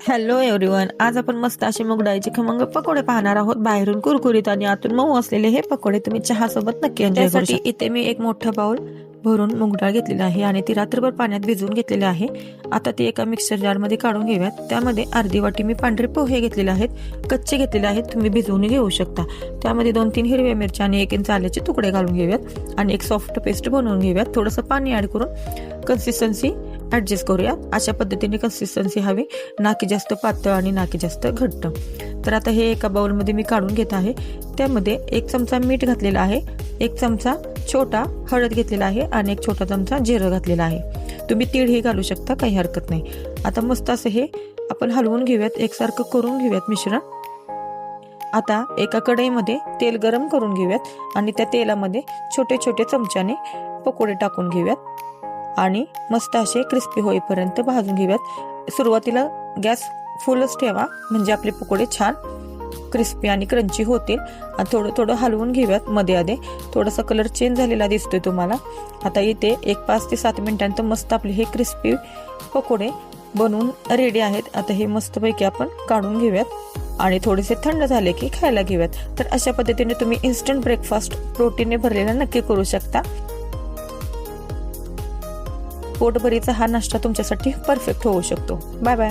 Hello everyone, आज आपण मस्त असे मूग डाळीचे खमंग पकोडे पाहणार आहोत. बाहेरून कुरकुरीत आणि आतून मऊ असलेले हे पकोडे तुम्ही चहा सोबत नक्की एन्जॉय करू शकता. इथे मी एक मोठा बाउल भरून मूग डाळ घेतलेली आहे आणि ती रात्रभर पाण्यात भिजवून घेतलेली आहे. आता ती एका मिक्सर जार मध्ये काढून घेऊयात. त्यामध्ये अर्धी वाटी मी पांढरे पोहे घेतलेले आहेत, कच्चे घेतलेले आहेत, तुम्ही भिजवून घेऊ शकता. त्यामध्ये 2-3 हिरव्या मिरच्या आणि 1 इंच आल्याचे तुकडे घालून घेऊयात आणि एक सॉफ्ट पेस्ट बनवून घेऊयात. थोडंसं पाणी ऍड करून कन्सिस्टन्सी ऍडजस्ट करूया. अशा पद्धतीने कन्सिस्टन्सी हवी, ना की जास्त पातळ आणि ना की जास्त घट्ट. तर आता हे एका बाउलमध्ये मी काढून घेत आहे. त्यामध्ये 1 चमचा मीठ घातलेला आहे, 1 चमचा छोटा हळद घेतलेला आहे आणि 1 छोटा चमचा जिरं घातलेला आहे. तुम्ही तीळही घालू शकता, काही हरकत नाही. आता मस्त असं हे आपण हलवून घेऊयात, एकसारखं करून घेऊयात मिश्रण. आता एका कढईमध्ये तेल गरम करून घेऊयात आणि त्या तेलामध्ये छोटे छोटे चमच्याने पकोडे टाकून घेऊयात आणि मस्त असे क्रिस्पी होईपर्यंत भाजून घेऊयात. सुरुवातीला गॅस फुलच ठेवा, म्हणजे आपले पकोडे छान क्रिस्पी आणि क्रंची होतील. थोडं थोडं हलवून घेऊयात. मध्ये आधे थोडासा कलर चेंज झालेला दिसतोय तुम्हाला. आता इथे 5 ते 7 मिनिटांत मस्त आपले हे क्रिस्पी पकोडे बनवून रेडी आहेत. आता हे मस्तपैकी आपण काढून घेऊयात आणि थोडेसे थंड झाले की खायला घेऊयात. तर अशा पद्धतीने तुम्ही इन्स्टंट ब्रेकफास्ट प्रोटीनने भरलेला नक्की करू शकता. पोटभरीचा हा नाश्ता तुमच्यासाठी परफेक्ट होऊ शकतो. Bye bye.